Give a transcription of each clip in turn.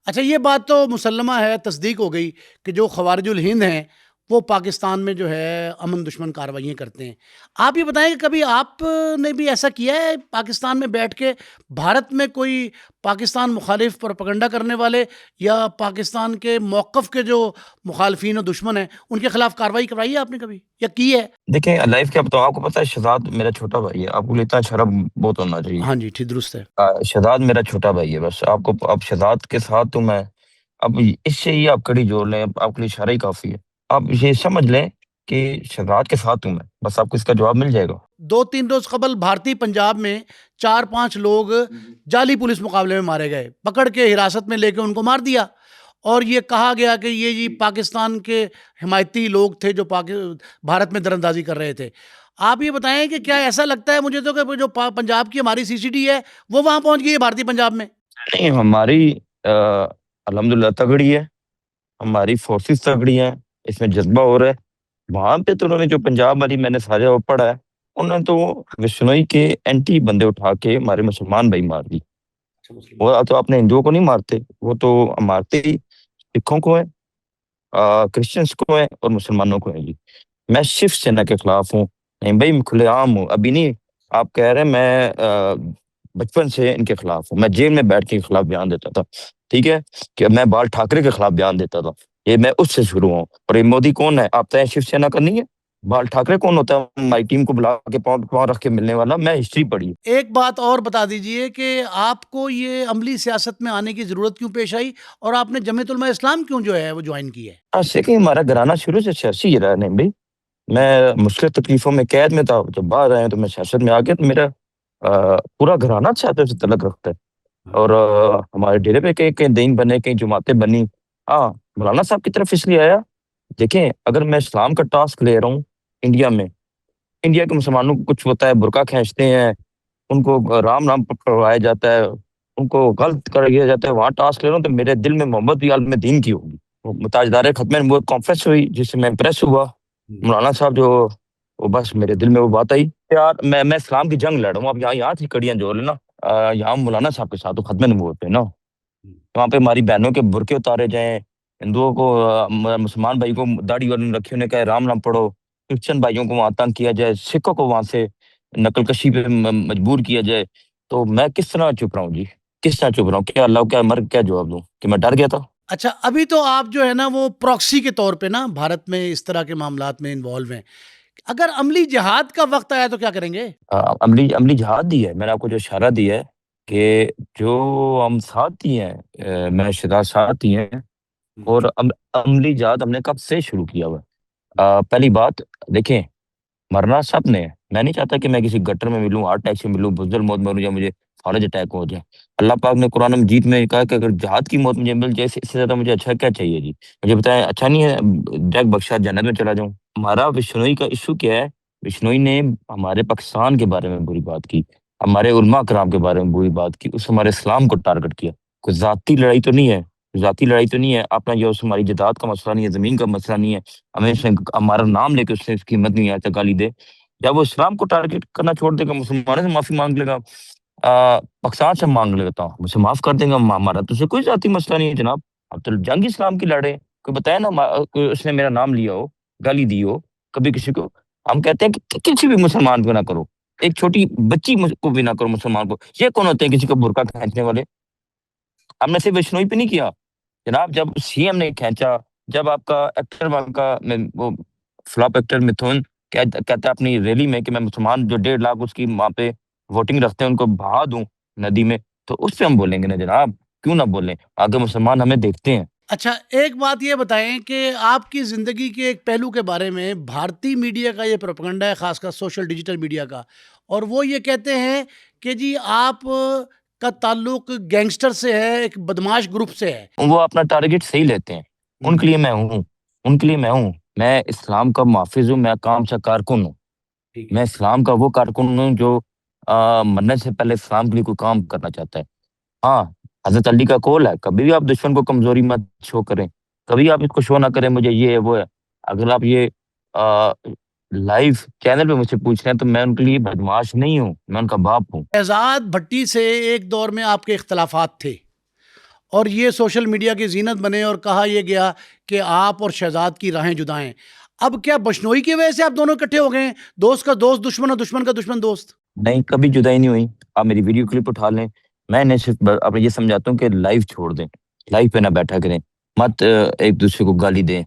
اچھا یہ بات تو مسلمہ ہے، تصدیق ہو گئی کہ جو خوارج الہند ہیں وہ پاکستان میں جو ہے امن دشمن کارروائیاں کرتے ہیں۔ آپ یہ بتائیں کہ کبھی آپ نے بھی ایسا کیا ہے پاکستان میں بیٹھ کے، بھارت میں کوئی پاکستان مخالف پروپیگنڈا کرنے والے یا پاکستان کے موقف کے جو مخالفین و دشمن ہیں ان کے خلاف کارروائی کروائی ہے آپ نے کبھی یا کی ہے؟ دیکھیں لائف کیا بتاؤں آپ کو پتا ہے، شہزاد میرا چھوٹا بھائی ہے، آپ کو لیتا شرم بہت ہونا چاہیے۔ ہاں جی ٹھیک درست ہے۔ شہزاد میرا چھوٹا بھائی ہے، بس آپ کو اب شہزاد کے ساتھ تو میں اب اس سے ہی آپ کڑی جوڑ لیں، آپ کے لیے اشارہ ہی کافی ہے۔ آپ یہ سمجھ لیں کہ شہزاد کے ساتھ ہوں میں، بس آپ کو اس کا جواب مل جائے گا۔ 2-3 روز قبل بھارتی پنجاب میں 4-5 لوگ جعلی پولیس مقابلے میں مارے گئے، پکڑ کے حراست میں لے کے ان کو مار دیا، اور یہ کہا گیا کہ یہ جی پاکستان کے حمایتی لوگ تھے جو بھارت میں دراندازی کر رہے تھے۔ آپ یہ بتائیں کہ کیا ایسا لگتا ہے مجھے تو کہ جو پنجاب کی ہماری سی سی ڈی ہے وہ وہاں پہنچ گئی ہے بھارتی پنجاب میں؟ نہیں، ہماری الحمدللہ تگڑی ہے، ہماری فورسز تگڑی ہیں، اس میں جذبہ ہو رہا ہے۔ وہاں پہ تو انہوں نے جو پنجاب والی میں نے سارے وہ پڑھا ہے، انہوں نے تو بشنوئی کے اینٹی بندے اٹھا کے ہمارے مسلمان بھائی مار دی۔ وہ تو اپنے ہندوؤں کو نہیں مارتے، وہ تو مارتے ہی سکھوں کو ہیں، کرسچنس کو ہیں اور مسلمانوں کو ہیں جی۔ میں شیو سینا کے خلاف ہوں، نہیں بھائی کھلے عام ہوں، ابھی نہیں آپ کہہ رہے ہیں میں بچپن سے ان کے خلاف ہوں۔ میں جیل میں بیٹھ کے خلاف بیان دیتا تھا، ٹھیک ہے، کہ میں بال ٹھاکرے کے خلاف بیان دیتا تھا، یہ میں اس سے شروع ہوں۔ اور یہ مودی کون ہے آپ طے شیو سینا کا نہیں ہے؟ بال ٹھاکرے کون ہوتا ہے ہماری ٹیم کو بلا کے پاؤں رکھ کے ملنے والا؟ میں ہسٹری پڑھی۔ ایک بات اور بتا دیجئے کہ آپ کو یہ عملی سیاست میں آنے کی ضرورت کیوں پیش آئی اور آپ نے جمعیت علماء اسلام کیوں جو ہے وہ جوائن کی ہے؟ ایسے کہ ہمارا گھرانہ شروع سے سیاسی رہا نہیں بھائی، میں مشکل تکلیفوں میں قید میں تھا، جب باہر آئے تو میں سیاست میں آ گیا، تو میرا پورا گھرانہ سیاست سے تعلق رکھتا ہے۔ اور ہمارے ڈیرے پہ کئی دین بنے، کئی جماعتیں بنی۔ ہاں، مولانا صاحب کی طرف اس لیے آیا، دیکھیں اگر میں اسلام کا ٹاسک لے رہا ہوں انڈیا میں، انڈیا کے مسلمانوں کو کچھ ہوتا ہے، برقع کھینچتے ہیں، ان کو رام نام پڑھوایا جاتا ہے، ان کو غلط کر دیا جاتا ہے، وہاں ٹاسک لے رہا ہوں تو میرے دل میں محبت بھی عالم دین کی ہوگی۔ تاجدار ختم نبوت کانفرنس ہوئی جس سے میں امپریس ہوا، مولانا صاحب جو وہ بس میرے دل میں وہ بات آئی یار میں اسلام کی جنگ لڑ رہا ہوں۔ اب یہاں تھی کڑیاں جوڑ لینا، یہاں مولانا صاحب کے ساتھ ختم نبوت پہ نا، وہاں پہ ہماری بہنوں کے برقعے اتارے جائیں، ہندوؤں کو مسلمان بھائی کو داڑھی والوں نے رکھی، انہیں کہے رام نام پڑھو، کرسچن بھائیوں کو وہاں تنگ کیا جائے، سکھوں کو وہاں سے نقل کشی پہ مجبور کیا جائے، تو میں کس طرح چپ رہا ہوں جی؟ کس طرح چپ رہا ہوں؟ کیا اللہ کیا مر کیا جواب دوں کہ میں ڈر گیا تھا؟ اچھا ابھی تو آپ جو ہے نا وہ پراکسی کے طور پہ نا بھارت میں اس طرح کے معاملات میں انوالو ہیں، اگر عملی جہاد کا وقت آیا تو کیا کریں گے؟ عملی جہاد دی ہے، میں نے آپ کو جو اشارہ دیا ہے کہ جو ہم ساتھ ہی ہیں، میں شہزاد ساتھ ہی ہیں، اور عملی جہاد ہم نے کب سے شروع کیا ہوا ہے۔ پہلی بات دیکھیں، مرنا سب نے ہے، میں نہیں چاہتا کہ میں کسی گٹر میں ملوں، ہارٹ اٹیک سے ملوں، بزدل موت مروں، یا مجھے فالج اٹیک ہو جائے۔ اللہ پاک نے قرآن مجید میں کہا کہ اگر جہاد کی موت مجھے مل جائے اس سے زیادہ مجھے اچھا کیا چاہیے جی؟ مجھے بتائیں اچھا نہیں ہے ڈائریکٹ بخشا جنت میں چلا جاؤں؟ ہمارا بشنوئی کا ایشو کیا ہے؟ بشنوئی نے ہمارے پاکستان کے بارے میں بری بات کی، ہمارے علماء کرام کے بارے میں بری بات کی، اس ہمارے اسلام کو ٹارگٹ کیا۔ کوئی ذاتی لڑائی تو نہیں ہے، ذاتی لڑائی تو نہیں ہے، اپنا جو ہماری جداد کا مسئلہ نہیں ہے، زمین کا مسئلہ نہیں ہے، ہمیں اس نے ہمارا نام لے کے اس نے اس کی قیمت نہیں آیا گالی دے، جب وہ اسلام کو ٹارگٹ کرنا چھوڑ دے گا، مسلمانوں سے معافی مانگ لے گا، پاکستان سے مانگ لیتا ہوں مجھے معاف کر دیں گا، ہمارا تو اسے کوئی ذاتی مسئلہ نہیں ہے جناب، اب تو جنگ اسلام کی لڑے، کوئی بتایا نا کوئی اس نے میرا نام لیا ہو، گالی دی ہو کبھی کسی کو؟ ہم کہتے ہیں کہ کسی بھی مسلمان کو نہ کرو، ایک چھوٹی بچی کو بھی نہ کرو مسلمان کو۔ یہ کون ہوتے ہیں کسی کو برقع کھینچنے والے؟ ہم نے صرف وشنوئی پہ نہیں کیا جناب، جب سی ایم نے کھینچا، جب آپ کا ایکٹر کا وہ فلاپ ایکٹر متھون کہتا ہے اپنی ریلی میں کہ میں مسلمان جو 1.5 لاکھ اس کی وہاں پہ ووٹنگ رکھتے ہیں ان کو بہا دوں ندی میں، تو اس پہ ہم بولیں گے نا جناب، کیوں نہ بولیں؟ آگے مسلمان ہمیں دیکھتے ہیں۔ اچھا ایک بات یہ بتائیں کہ آپ کی زندگی کے ایک پہلو کے بارے میں بھارتی میڈیا کا یہ پروپیگنڈا ہے، خاص کر سوشل ڈیجیٹل میڈیا کا، اور وہ یہ کہتے ہیں کہ جی آپ کا تعلق گینگسٹر سے ہے، ایک بدماش گروپ سے ہے۔ وہ اپنا ٹارگٹ صحیح لیتے ہیں، ان کے لیے میں ہوں، ان کے لیے میں ہوں، میں اسلام کا محافظ ہوں، میں کام سے کارکن ہوں، میں اسلام کا وہ کارکن ہوں جو مرنے سے پہلے اسلام کے لیے کوئی کام کرنا چاہتا ہے۔ ہاں، حضرت علی کا قول ہے کبھی بھی آپ دشمن کو کمزوری مت شو کریں، کبھی آپ اس کو شو نہ کریں مجھے یہ ہے وہ ہے۔ اگر آپ یہ لائیو چینل پہ مجھ سے پوچھ رہے ہیں تو میں ان کے لیے بدماش نہیں ہوں، میں ان کا باپ ہوں۔ شہزاد بھٹی سے ایک دور میں آپ کے اختلافات تھے اور یہ سوشل میڈیا کی زینت بنے اور کہا یہ گیا کہ آپ اور شہزاد کی راہیں جدا ہیں. اب کیا بشنوئی کی وجہ سے آپ دونوں اکٹھے ہو گئے ہیں؟ دوست کا دوست دشمن اور دشمن کا دشمن دوست؟ نہیں، کبھی جدائی نہیں ہوئی. آپ میری ویڈیو کلپ اٹھا لیں، میں انہیں صرف آپ یہ سمجھاتا ہوں کہ لائف چھوڑ دیں، لائف پہ نہ بیٹھا کریں، مت ایک دوسرے کو گالی دیں،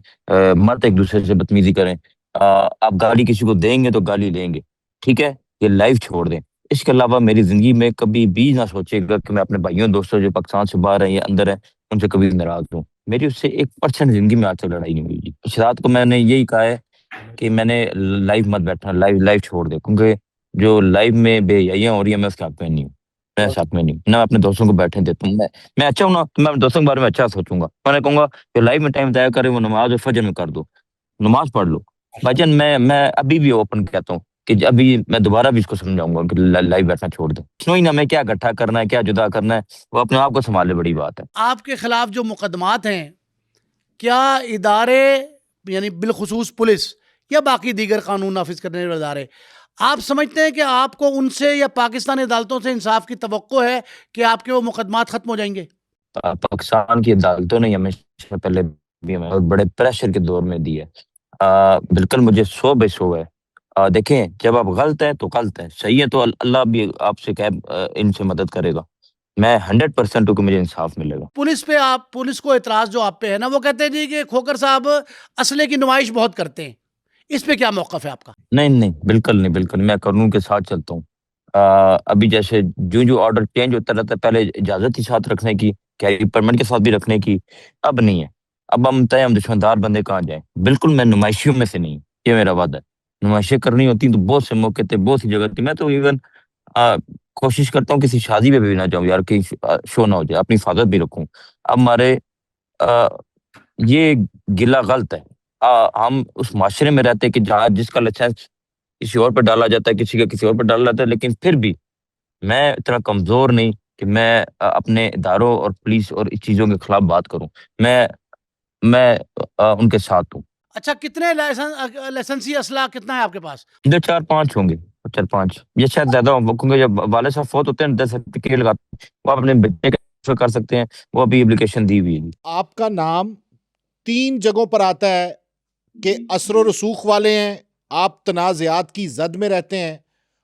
مت ایک دوسرے سے بدتمیزی کریں. آپ گالی کسی کو دیں گے تو گالی لیں گے، ٹھیک ہے؟ یہ لائف چھوڑ دیں. اس کے علاوہ میری زندگی میں کبھی بھی نہ سوچے گا کہ میں اپنے بھائیوں دوستوں جو پاکستان سے باہر ہیں یا اندر ہیں ان سے کبھی ناراض ہوں. میری اس سے 1% زندگی میں آج تک لڑائی نہیں ہوئی. اشراط کو میں نے یہی کہا ہے کہ میں نے لائف مت بیٹھنا، لائف چھوڑ دے، کیونکہ جو لائف میں بے حیاں ہو رہی ہیں میں اس کے حق میں نہیں ہوں. میں اس حق میں نہیں ہوں. نہ اپنے دوستوں کو بیٹھنے دیتا ہوں. میں اچھا ہوں نا تو میں اپنے دوستوں کے بارے میں اچھا سوچوں گا. میں کہوں گا کہ لائف میں ٹائم ضائع کرے وہ نماز اور فجر میں کر دو، نماز پڑھ لو. بھائی جان میں ابھی بھی اوپن کہتا ہوں کہ ابھی میں دوبارہ بھی اس کو سمجھاؤں گا کہ لائف بیٹھنا چھوڑ دیں. سنوئی نہ میں کیا اکٹھا کرنا ہے کیا جدا کرنا ہے، وہ اپنے آپ کو سنبھالے، بڑی بات ہے. آپ کے خلاف جو مقدمات ہیں، کیا ادارے یعنی بالخصوص پولیس یا باقی دیگر قانون نافذ کرنے والے ادارے، آپ سمجھتے ہیں کہ آپ کو ان سے یا پاکستانی عدالتوں سے انصاف کی توقع ہے کہ آپ کے وہ مقدمات ختم ہو جائیں گے؟ پاکستان کی عدالتوں نے ہمیشہ پہلے بھی ہمیں بہت بڑے پریشر کے دور میں دی ہے. بالکل مجھے 100/100 ہے. دیکھیں جب آپ غلط ہیں تو غلط ہیں، صحیح ہے تو اللہ بھی آپ سے ان سے مدد کرے گا. میں 100% ہوں کہ مجھے انصاف ملے گا. پولیس کو اعتراض جو آپ پہ ہے نا، وہ کہتے ہیں جی کہ کھوکر صاحب اسلحے کی نمائش بہت کرتے ہیں. اس پہ کیا موقف ہے آپ کا؟ نہیں، بالکل نہیں، بالکل میں قانون کے ساتھ چلتا ہوں. ابھی جیسے جو آرڈر چینج ہوتا رہتا ہے، پہلے اجازت تھی ساتھ رکھنے کی، کیری پرمٹ کے ساتھ بھی رکھنے کی، اب نہیں ہے. اب ہم دشمندار بندے کہاں جائیں. بالکل میں نمائشیوں میں سے نہیں، یہ میرا وعدہ ہے. نمائشیں کرنی ہوتی تو بہت سے موقع تھے، بہت سی جگہ تھی. میں تو ایون کوشش کرتا ہوں کسی شادی پہ بھی نہ جاؤں یار، کہ شو نہ ہو جائے، اپنی حفاظت بھی رکھوں. اب ہمارے یہ گلا غلط ہے. ہم اس معاشرے میں رہتے کہ جہاں جس کا لائسنس کسی اور پہ ڈالا جاتا ہے، کسی کا کسی اور پہ ڈالا جاتا ہے، لیکن پھر بھی میں اتنا کمزور نہیں کہ میں اپنے اداروں اور پولیس اور اس چیزوں کے خلاف بات کروں. میں ان کے ساتھ ہوں. اچھا، کتنے لائسنسی اسلحہ کتنا ہے آپ کے پاس؟ 4-5 ہوں گے، 4-5 یہ شاید زیادہ ہوں، کیونکہ جب والد صاحب فوت ہوتے ہیں 10 سرٹیفکیٹ لگاتے ہیں، وہ اپنے بچے کا کر سکتے ہیں، وہ ابھی اپلیکیشن دی ہوئی ہے. آپ کا نام 3 جگہوں پر آتا ہے کہ اثر و رسوخ والے ہیں، آپ تنازعات کی زد میں رہتے ہیں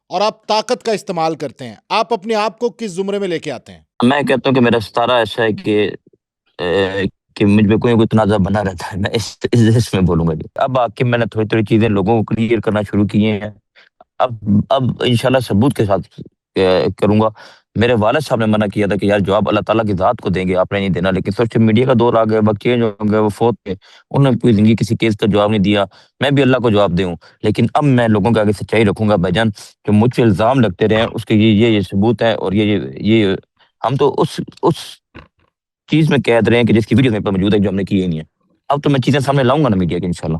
اور آپ طاقت کا استعمال کرتے ہیں. آپ اپنے آپ کو کس زمرے میں لے کے آتے ہیں؟ میں کہتا ہوں کہ میرا ستارہ ایسا ہے کہ مجھ میں کوئی تنازع بنا رہتا ہے. میں اس میں بولوں گا. اب آ کے میں نے تھوڑی چیزیں لوگوں کو کلیئر کرنا شروع کیے ہیں. اب انشاءاللہ ثبوت کے ساتھ کروں گا. میرے والد صاحب نے منع کیا تھا کہ یار جواب اللہ تعالیٰ کی ذات کو دیں گے، آپ نے نہیں دینا. لیکن سوشل میڈیا کا دور آ گیا، وقت چینج ہو گیا، وہ فوت تھے، انہوں نے پوری زندگی کسی کیس کا جواب نہیں دیا. میں بھی اللہ کو جواب دوں، لیکن اب میں لوگوں کے آگے سچائی رکھوں گا. بھائی جان جو مجھ پہ الزام لگتے رہے ہیں اس کے یہ ثبوت ہے، اور یہ ہم تو اس چیز میں قید رہے ہیں کہ جس کی ویڈیو میرے پاس موجود ہے جو ہم نے کی ہی نہیں ہے. اب تو میں چیزیں سامنے لاؤں گا نا میڈیا کے انشاءاللہ.